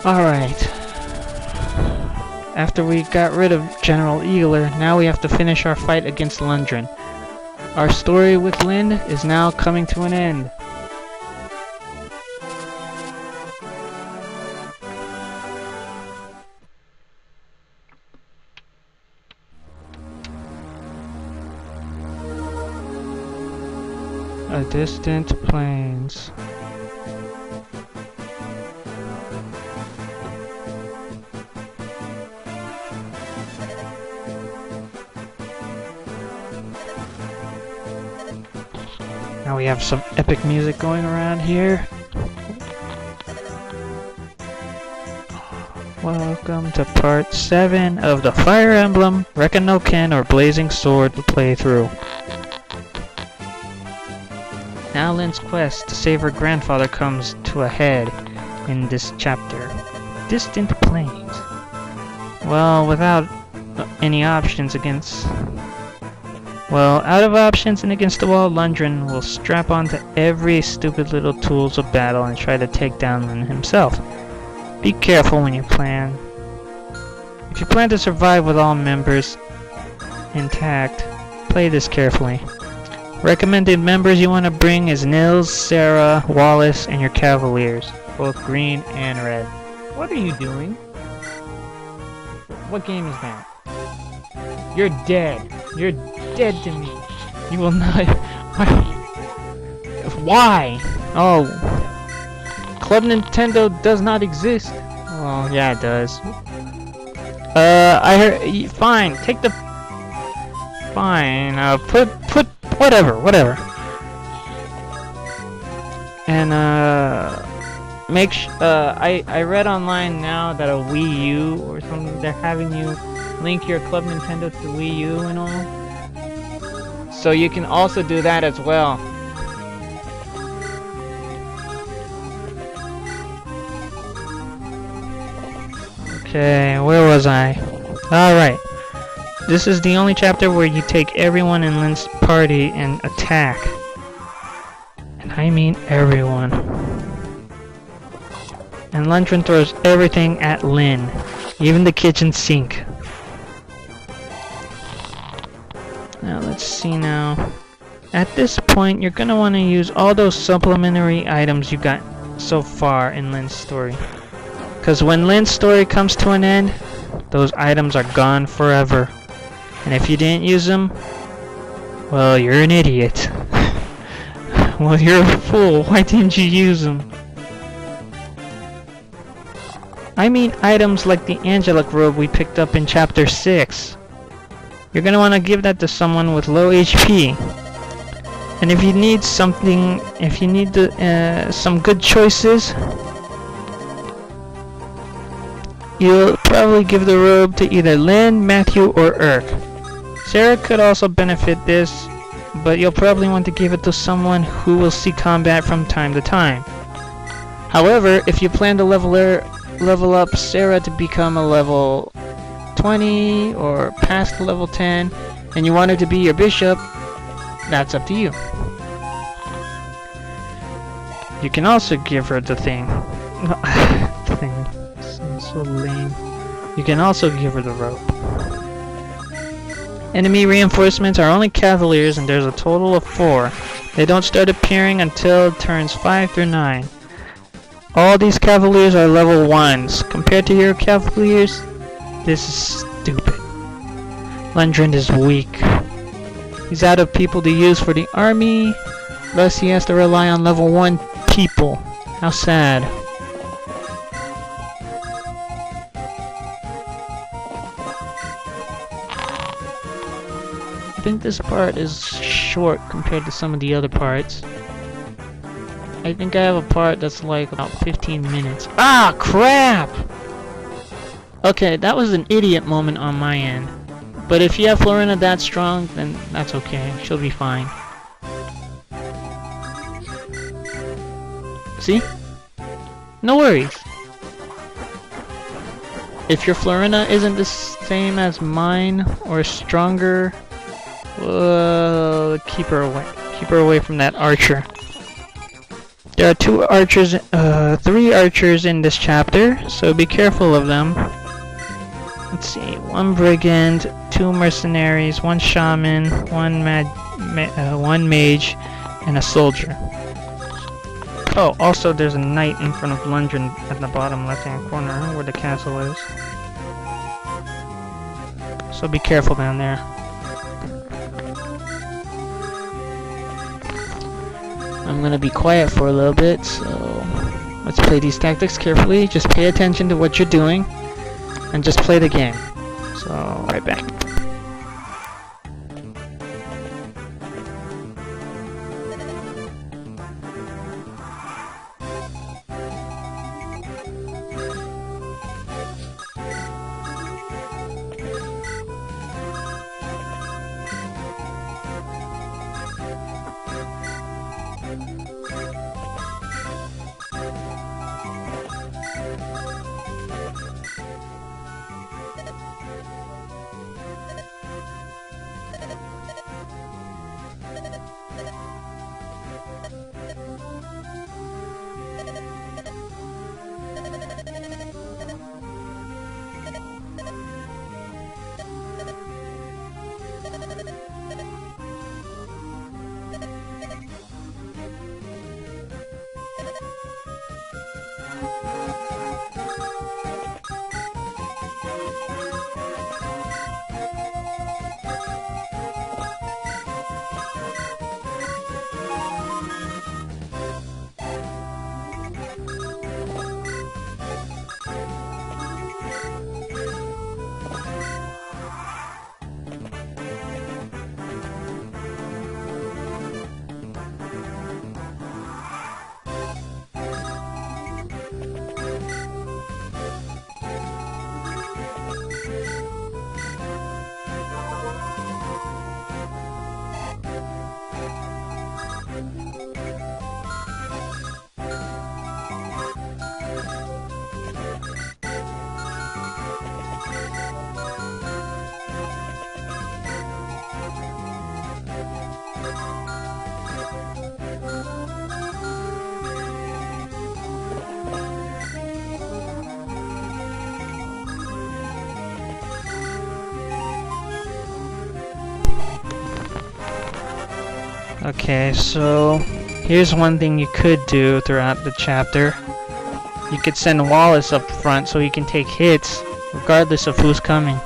Alright. After we got rid of General Eagler, now we have to finish our fight against Lundgeren. Our story with Lyn is now coming to an end. A distant plains. Now we have some epic music going around here. Welcome to part 7 of the Fire Emblem Reckon no Ken or Blazing Sword playthrough. Now Lyn's quest to save her grandfather comes to a head in this chapter. Distant plains. Well, without any options against... Well, out of options and against the wall, Lundgeren will strap onto every stupid little tools of battle and try to take down Lyn himself. Be careful when you plan. If you plan to survive with all members intact, play this carefully. Recommended members you want to bring is Nils, Sarah, Wallace, and your Cavaliers, both green and red. What are you doing? What game is that? You're dead. You're dead to me. You will not... Why? Oh. Club Nintendo does not exist. Well, yeah, it does. I heard... Fine, take the... Fine, put... Whatever. And, I read online now that a Wii U or something, they're having you link your Club Nintendo to Wii U and all. So you can also do that as well. Okay, where was I? Alright. This is the only chapter where you take everyone in Lyn's party and attack. And I mean everyone. And Lundgeren throws everything at Lyn, even the kitchen sink. Now let's see now. At this point, you're gonna want to use all those supplementary items you got so far in Lyn's story. Because when Lyn's story comes to an end, those items are gone forever. And if you didn't use them, well, you're an idiot. Well, you're a fool. Why didn't you use them? I mean items like the angelic robe we picked up in chapter 6. You're gonna want to give that to someone with low HP. And if you need something, if you need some good choices, you'll probably give the robe to either Lyn, Matthew, or Urk. Sarah could also benefit this, but you'll probably want to give it to someone who will see combat from time to time. However, if you plan to level up Sarah to become a level 20 or past level 10, and you want her to be your bishop, that's up to you. You can also give her the thing. The thing. So lame. You can also give her the rope. Enemy reinforcements are only Cavaliers, and there's a total of 4. They don't start appearing until turns 5 through 9. All these Cavaliers are level 1s. Compared to your Cavaliers, this is stupid. Lundgeren is weak. He's out of people to use for the army, thus he has to rely on level 1 people. How sad. I think this part is short compared to some of the other parts. I think I have a part that's like about 15 minutes. Ah, crap! Okay, that was an idiot moment on my end. But if you have Florina that strong, then that's okay. She'll be fine. See? No worries. If your Florina isn't the same as mine or stronger, keep her away. Keep her away from that archer. There are three archers in this chapter, so be careful of them. Let's see, 1 brigand, 2 mercenaries, 1 shaman, 1 mage, and a soldier. Oh, also there's a knight in front of Lundgeren at the bottom left-hand corner where the castle is. So be careful down there. I'm gonna be quiet for a little bit, so let's play these tactics carefully. Just pay attention to what you're doing and just play the game. So, right back. Okay, so here's one thing you could do throughout the chapter. You could send Wallace up front so he can take hits regardless of who's coming.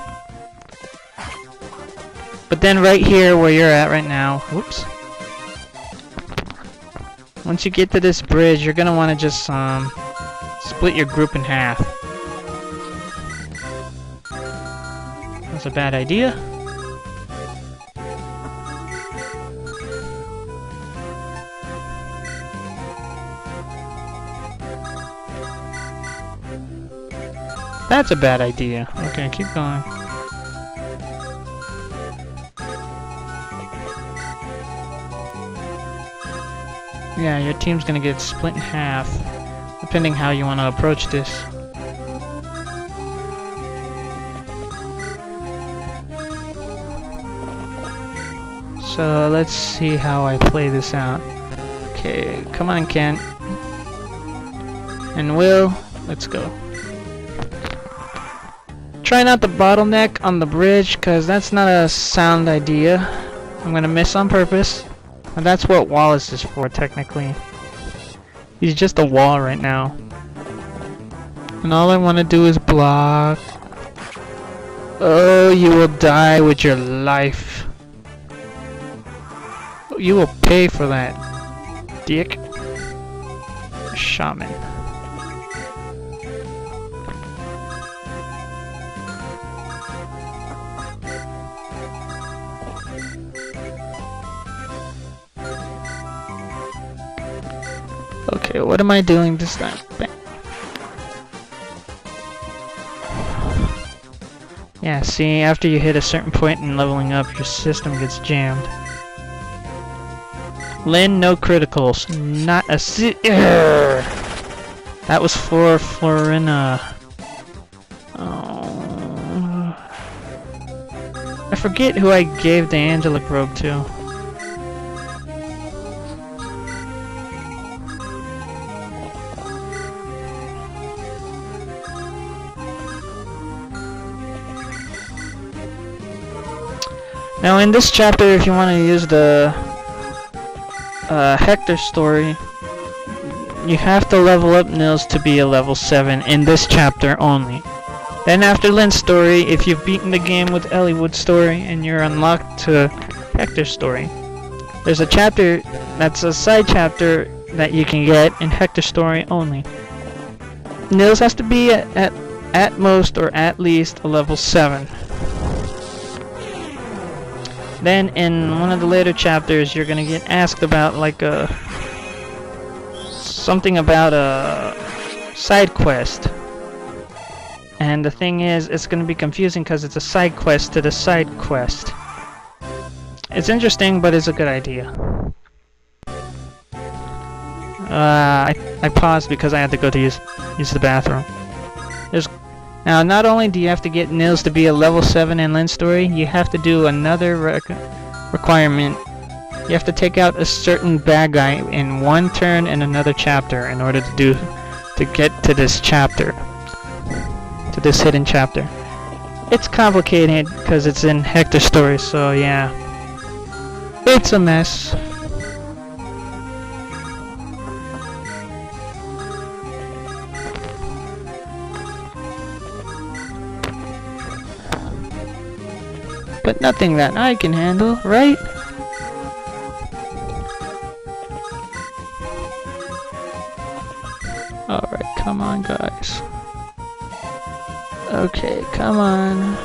But then right here where you're at right now, whoops. Once you get to this bridge, you're gonna want to just split your group in half. That's a bad idea. That's a bad idea. Okay, keep going. Yeah, your team's gonna get split in half, depending how you want to approach this. So let's see how I play this out. Okay, come on, Kent. And Will, let's go. Try not to bottleneck on the bridge, because that's not a sound idea. I'm gonna miss on purpose. And that's what Wallace is for, technically. He's just a wall right now. And all I want to do is block. Oh, you will die with your life. You will pay for that, dick. Shaman. Okay, what am I doing this time? Bang. Yeah, see, after you hit a certain point in leveling up, your system gets jammed. Lyn, no criticals. Not a That was for Florina. Oh. I forget who I gave the angelic robe to. Now in this chapter, if you want to use the Hector story, you have to level up Nils to be a level 7 in this chapter only. Then after Lyn's story, if you've beaten the game with Eliwood's story and you're unlocked to Hector's story, there's a chapter that's a side chapter that you can get in Hector's story only. Nils has to be at most or at least a level 7. Then in one of the later chapters, you're gonna get asked about like something about a side quest. And the thing is, it's gonna be confusing because it's a side quest to the side quest. It's interesting, but it's a good idea. I paused because I had to go to use the bathroom. Now, not only do you have to get Nils to be a level 7 in Lyn's story, you have to do another requirement. You have to take out a certain bad guy in one turn in another chapter in order to get to this chapter. To this hidden chapter. It's complicated because it's in Hector's story, so yeah. It's a mess. But nothing that I can handle, right? Alright, come on guys. Okay, come on.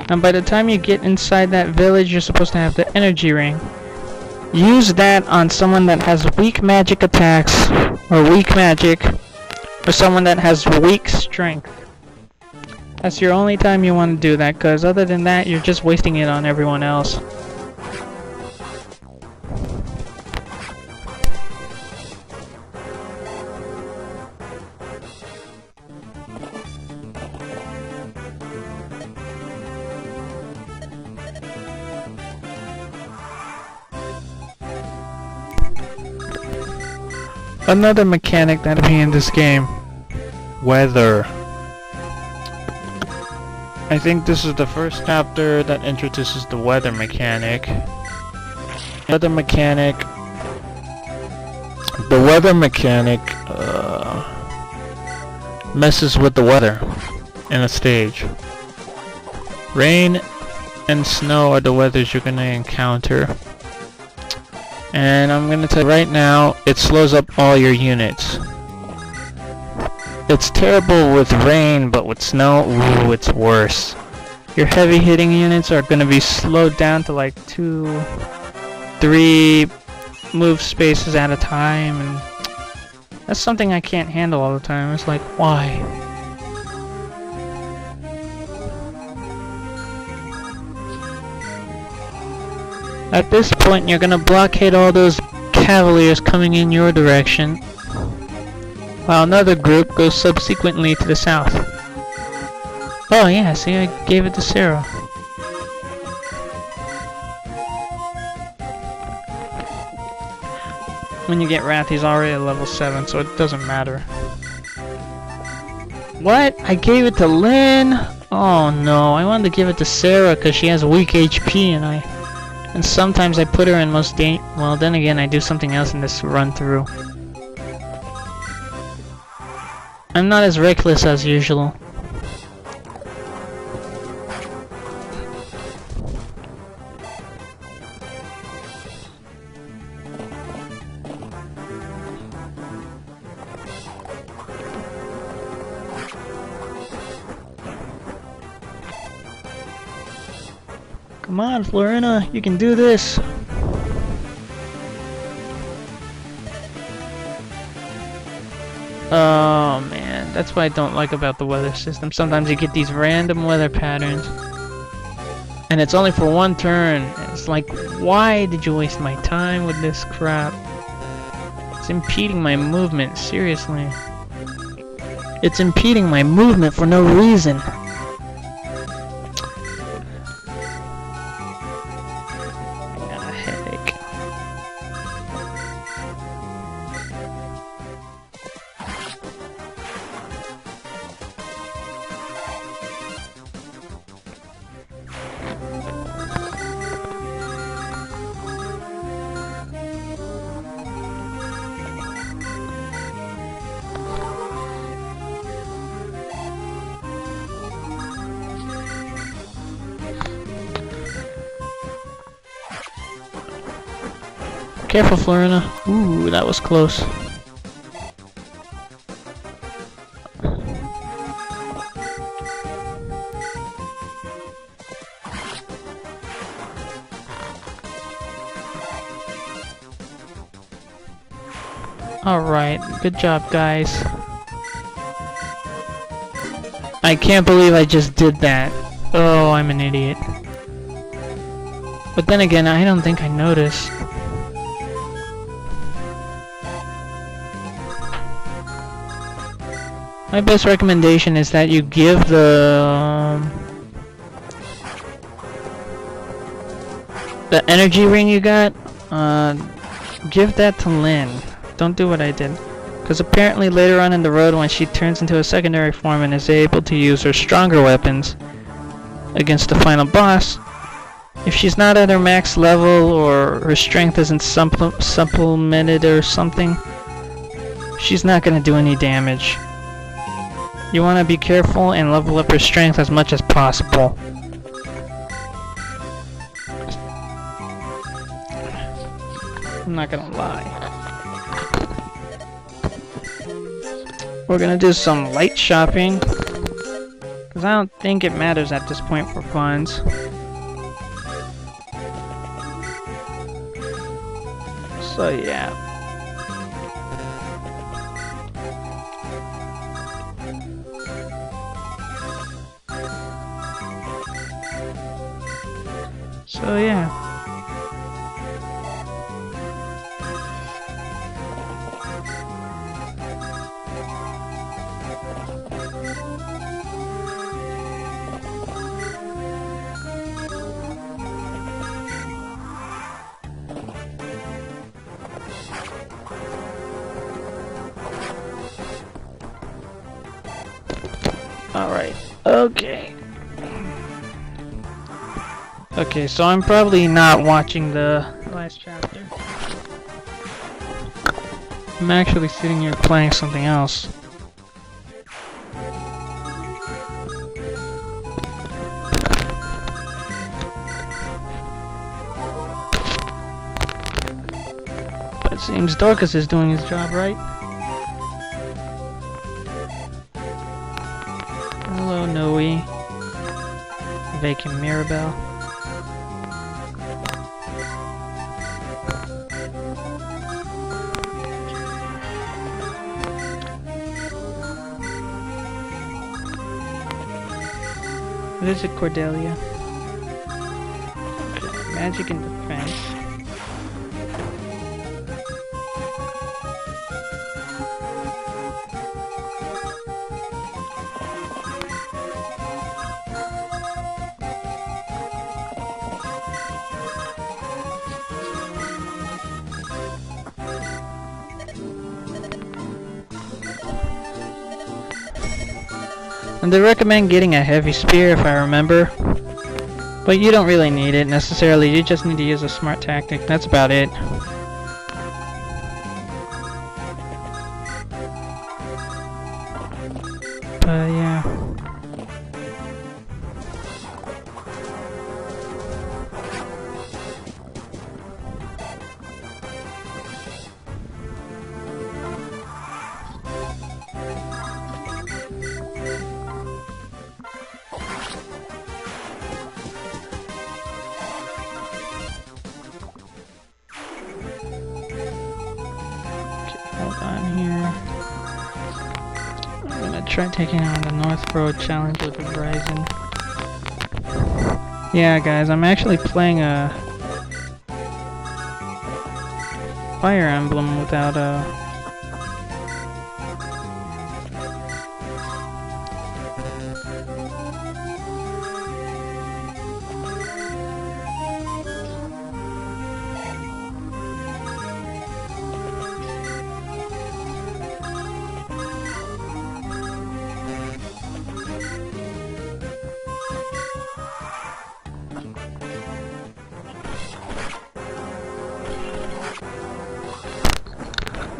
And by the time you get inside that village, you're supposed to have the energy ring. Use that on someone that has weak magic attacks, or weak magic, or someone that has weak strength. That's your only time you want to do that, because other than that, you're just wasting it on everyone else. Another mechanic that'll be in this game. Weather. I think this is the first chapter that introduces the weather mechanic. The weather mechanic messes with the weather in a stage. Rain and snow are the weathers you're gonna encounter. And I'm gonna tell you right now, it slows up all your units. It's terrible with rain, but with snow, ooh, it's worse. Your heavy hitting units are gonna be slowed down to like 2-3 move spaces at a time, and that's something I can't handle all the time. It's like, why? At this point, you're gonna blockade all those cavaliers coming in your direction, while another group goes subsequently to the south. Oh yeah, see, I gave it to Sarah. When you get Wrath, he's already at level 7, so it doesn't matter. What? I gave it to Lyn? Oh no, I wanted to give it to Sarah because she has weak HP, and sometimes I put her in most well, then again, I do something else in this run through. I'm not as reckless as usual. Come on, Florina, you can do this. Oh man, that's what I don't like about the weather system. Sometimes you get these random weather patterns, and it's only for one turn. It's like, why did you waste my time with this crap? It's impeding my movement, seriously. It's impeding my movement for no reason. Careful, Florina. Ooh, that was close. Alright, good job, guys. I can't believe I just did that. Oh, I'm an idiot. But then again, I don't think I noticed. My best recommendation is that you give the energy ring you got, give that to Lyn. Don't do what I did. Because apparently later on in the road, when she turns into a secondary form and is able to use her stronger weapons against the final boss, if she's not at her max level or her strength isn't supplemented or something, she's not going to do any damage. You want to be careful and level up her strength as much as possible. I'm not going to lie. We're gonna do some light shopping, because I don't think it matters at this point for funds. So yeah. So yeah. Alright, okay. Okay, so I'm probably not watching the last chapter. I'm actually sitting here playing something else. But it seems Dorcas is doing his job right. Hello, Noe. Vacant Mirabelle. What is it, Cordelia? Okay, magic and defense. And they recommend getting a heavy spear if I remember. But you don't really need it necessarily, you just need to use a smart tactic, that's about it. But yeah. Try taking on the North Road Challenge with the Verizon. Yeah, guys, I'm actually playing a Fire Emblem without a...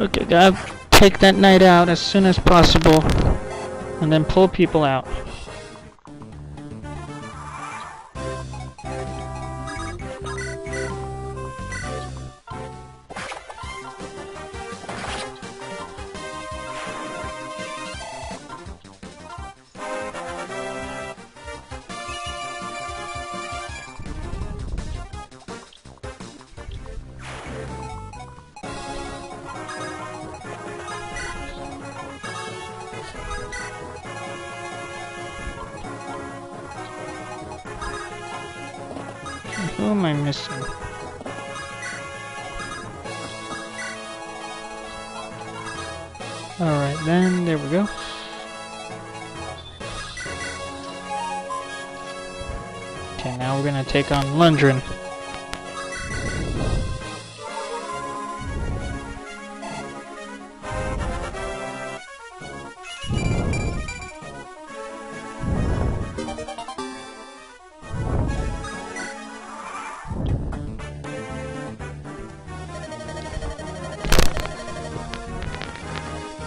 Okay, gotta take that night out as soon as possible, and then pull people out. Who am I missing? Alright then, there we go. Okay, now we're gonna take on Lundgeren.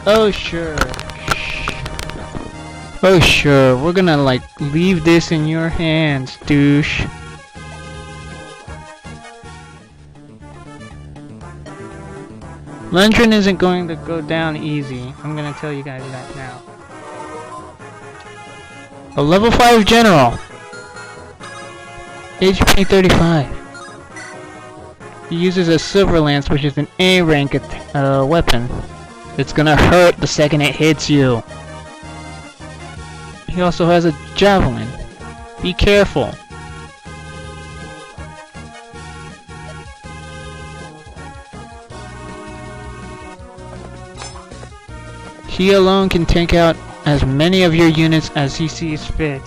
Oh sure. Oh sure, we're gonna like leave this in your hands, douche. Lundgeren isn't going to go down easy. I'm gonna tell you guys that now. A level 5 general. HP 35. He uses a silver lance, which is an A rank weapon. It's gonna hurt the second it hits you. He also has a javelin. Be careful. He alone can take out as many of your units as he sees fit.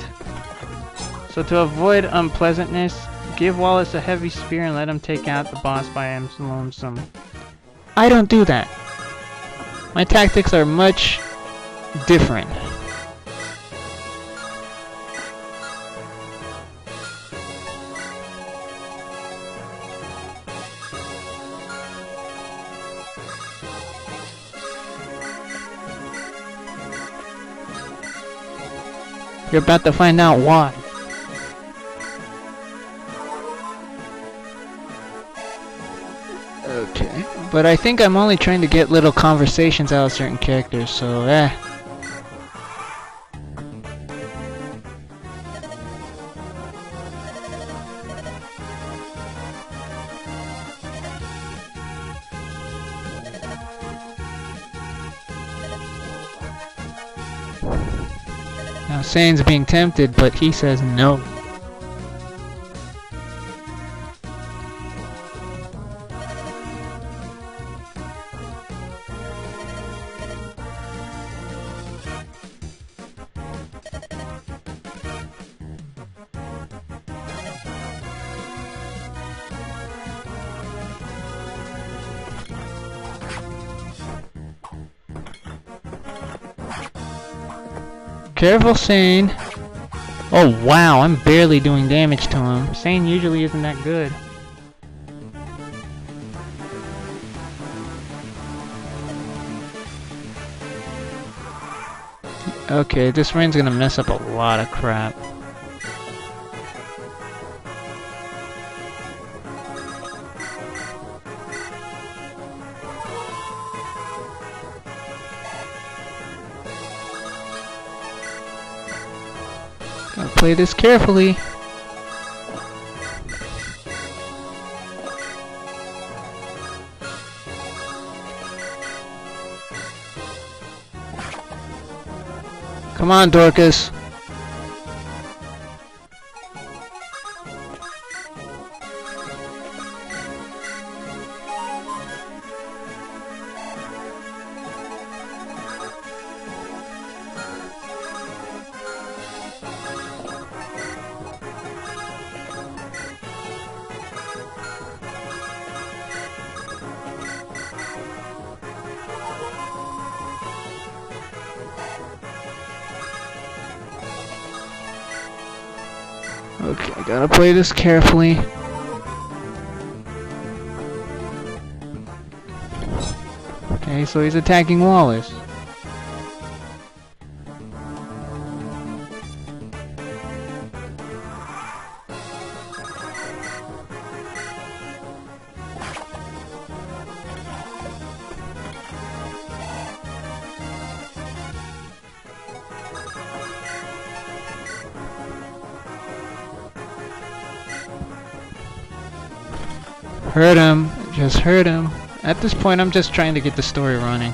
So to avoid unpleasantness, give Wallace a heavy spear and let him take out the boss by his lonesome. I don't do that. My tactics are much different. You're about to find out why. Okay, but I think I'm only trying to get little conversations out of certain characters, so Now Sane's being tempted, but he says no. Careful, Sane. Oh wow, I'm barely doing damage to him. Sane usually isn't that good. Okay, this rain's gonna mess up a lot of crap. Gotta play this carefully. Come on, Dorcas. Okay, I gotta play this carefully. Okay, so he's attacking Wallace. Hurt him. Just hurt him. At this point, I'm just trying to get the story running.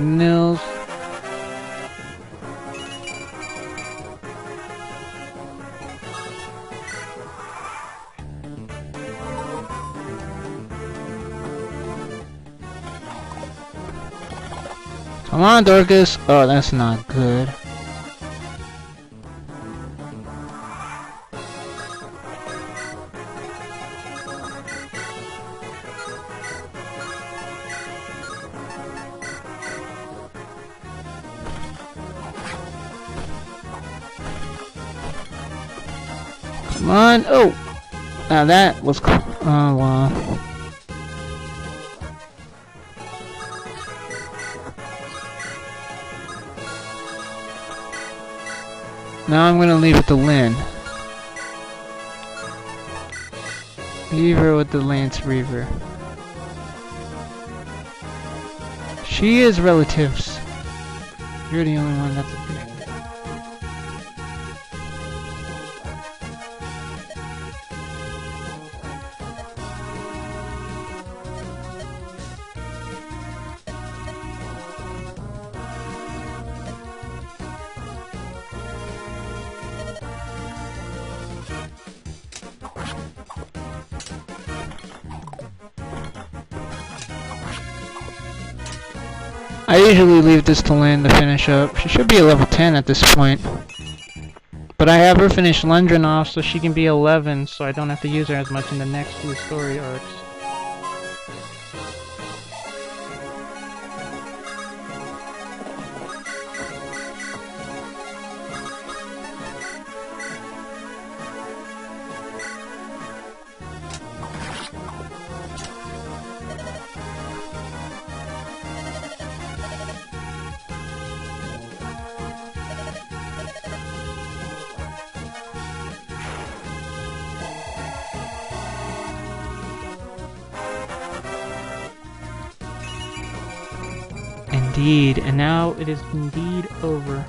Nils. Come on, Dorcas. Oh, that's not good. Come on. Oh, now that was. Oh wow. Now I'm gonna leave it to Lyn. Leave her with the Lance Reaver. She is relatives. You're the only one that's a big. I usually leave this to Lyn to finish up. She should be a level 10 at this point. But I have her finish Lundgeren off so she can be 11, so I don't have to use her as much in the next 2 story arcs. Indeed, and now it is indeed over.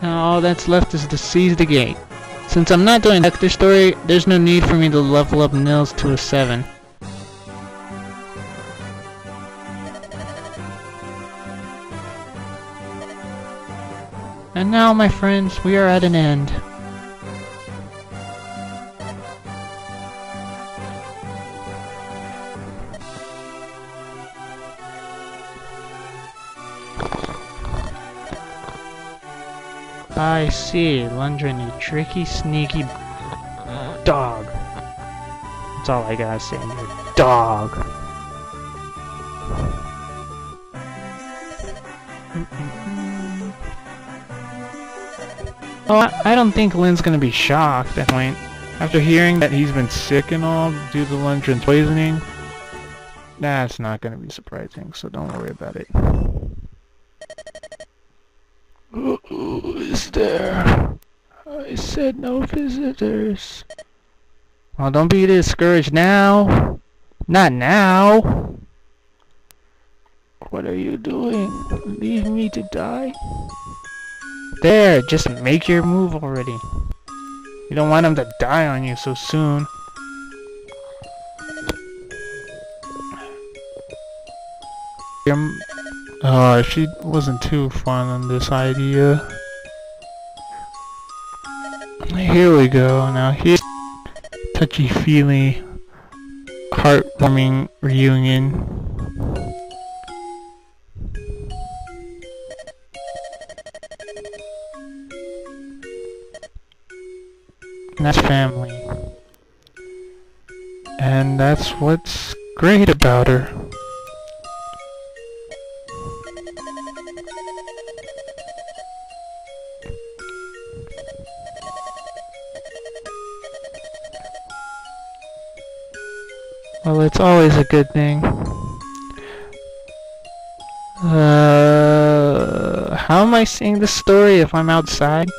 Now all that's left is to seize the gate. Since I'm not doing Hector story, there's no need for me to level up Nils to a 7. And now, my friends, we are at an end. I see, Lundgeren, you tricky, sneaky dog. That's all I gotta say, you're a dog. Oh, I don't think Lyn's gonna be shocked at that point. After hearing that he's been sick and all due to Lundgren's poisoning, that's not gonna be surprising, so don't worry about it. Who is there? I said no visitors. Well, don't be discouraged now. Not now. What are you doing? Leave me to die? There, just make your move already. You don't want him to die on you so soon. She wasn't too fond on this idea. Here we go. Now here's touchy-feely, heartwarming reunion. And that's family. And that's what's great about her. Well, it's always a good thing. How am I seeing this story if I'm outside?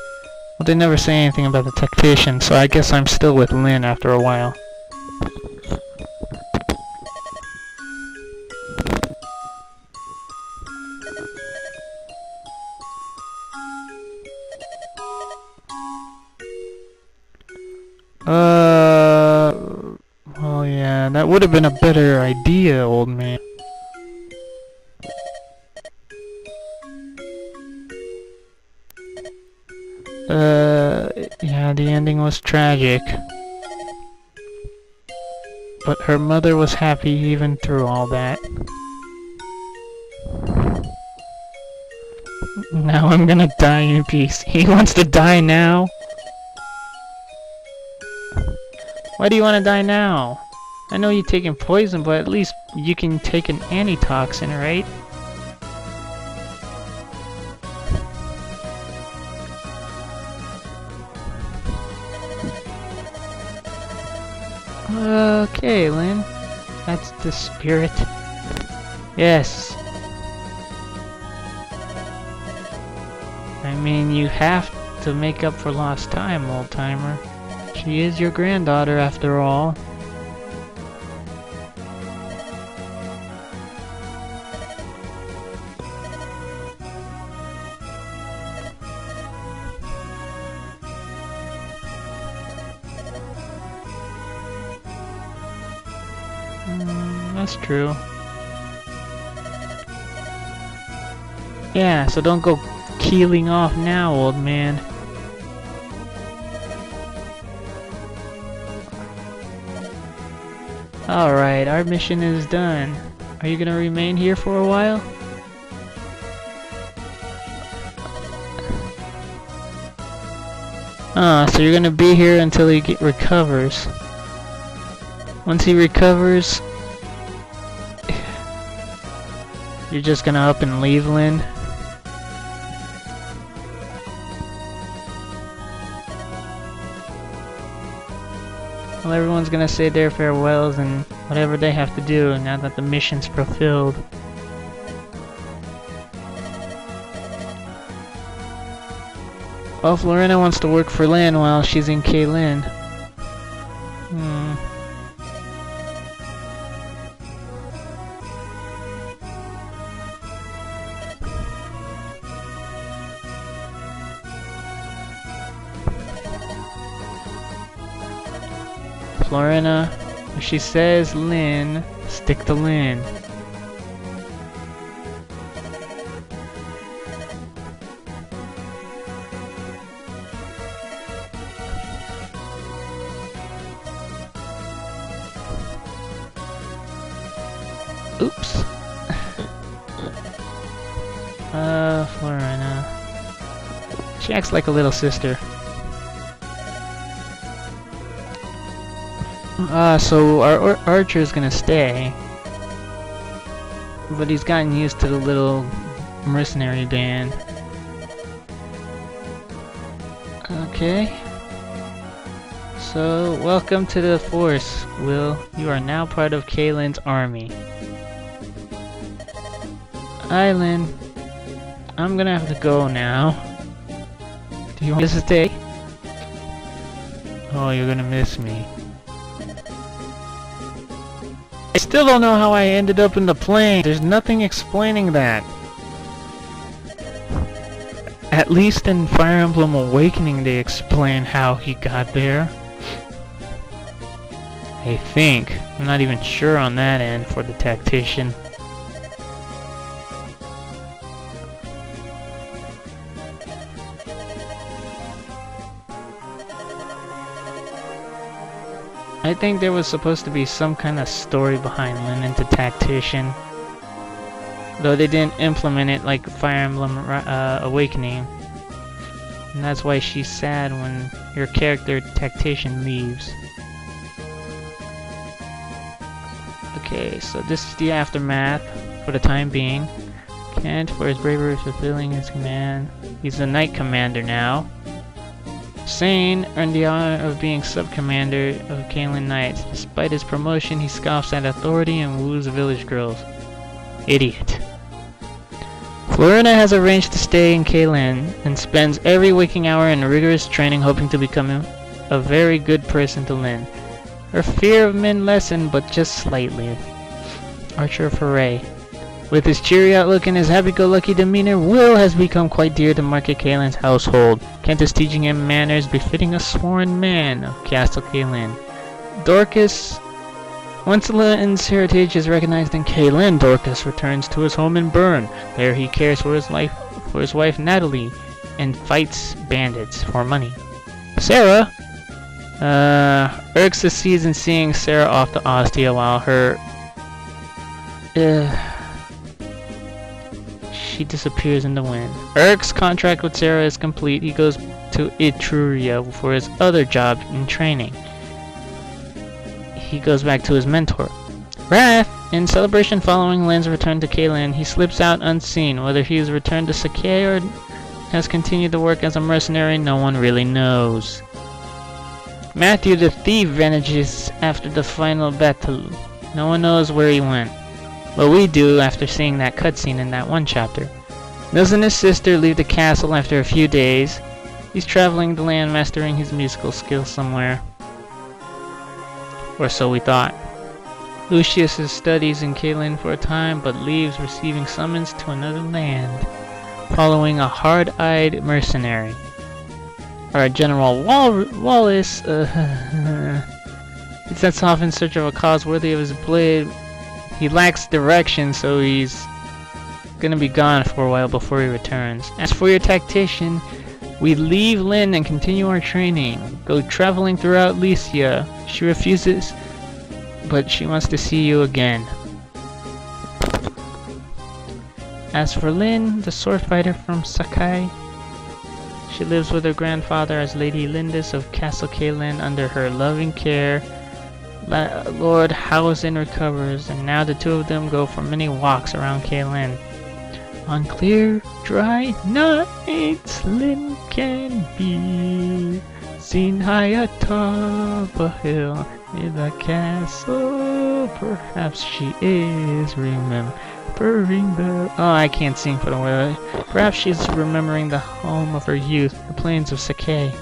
Well, they never say anything about the tactician, so I guess I'm still with Lyn after a while. Oh yeah, that would have been a better idea, old man. Yeah, the ending was tragic. But her mother was happy even through all that. Now I'm gonna die in peace. He wants to die now? Why do you want to die now? I know you're taking poison, but at least you can take an antitoxin, right? Okay, Lyn. That's the spirit. Yes. I mean, you have to make up for lost time, old-timer. She is your granddaughter, after all. That's true. Yeah, so don't go keeling off now, old man. Alright, our mission is done. Are you gonna remain here for a while? Ah, so you're gonna be here until he recovers. Once he recovers, you're just gonna up and leave, Lyn? Well, everyone's gonna say their farewells and whatever they have to do now that the mission's fulfilled. Well, Florina wants to work for Lyn while she's in Lyn. Florina, if she says Lyn, stick to Lyn. Oops. Florina. She acts like a little sister. So our archer is gonna stay, but he's gotten used to the little mercenary band. Okay. So, welcome to the force, Will. You are now part of Lyn's army. Hi, Lyn. I'm gonna have to go now. Do you want to stay? Oh, you're gonna miss me. I still don't know how I ended up in the plane. There's nothing explaining that. At least in Fire Emblem Awakening they explain how he got there. I think. I'm not even sure on that end for the tactician. I think there was supposed to be some kind of story behind Lyn into Tactician, though they didn't implement it like Fire Emblem Awakening, and that's why she's sad when your character Tactician leaves. Okay, so this is the aftermath for the time being. Kent, for his bravery fulfilling his command. He's the Knight Commander now. Sane earned the honor of being sub-commander of Lyn Knights. Despite his promotion, he scoffs at authority and woos village girls. Idiot. Florina has arranged to stay in Lyn and spends every waking hour in rigorous training, hoping to become a very good person to Lyn. Her fear of men lessened, but just slightly. Archer Foray. With his cheery outlook and his happy-go-lucky demeanor, Will has become quite dear to Market Lyn's household. Kent is teaching him manners befitting a sworn man of Castle Lyn. Dorcas Once Lyn's heritage is recognized in Lyn, Dorcas returns to his home in Bern. There he cares for his wife Natalie and fights bandits for money. Sarah Erk succeeds in seeing Sarah off to Ostia while she disappears in the wind. Erk's contract with Sarah is complete. He goes to Etruria for his other job in training. He goes back to his mentor. Raph, in celebration following Lyn's return to Lyn, he slips out unseen. Whether he has returned to Sakai or has continued to work as a mercenary, no one really knows. Matthew the thief vanishes after the final battle. No one knows where he went. But we do after seeing that cutscene in that one chapter. Mills and his sister leave the castle after a few days. He's traveling the land mastering his musical skills somewhere. Or so we thought. Lucius studies in Lyn for a time, but leaves receiving summons to another land, following a hard-eyed mercenary. Our General Wallace, he sets off in search of a cause worthy of his blade. He lacks direction, so he's gonna be gone for a while before he returns. As for your tactician, we leave Lyn and continue our training. Go traveling throughout Lycia. She refuses, but she wants to see you again. As for Lyn, the sword fighter from Sakai, she lives with her grandfather as Lady Lindis of Castle Lyn under her loving care. Lord Howzen recovers, and now the two of them go for many walks around Lyn. On clear, dry nights, Lyn can be seen high atop a hill in the castle. Perhaps she is remembering the... Oh, I can't sing for the word. Perhaps she's remembering the home of her youth, the plains of Sakai.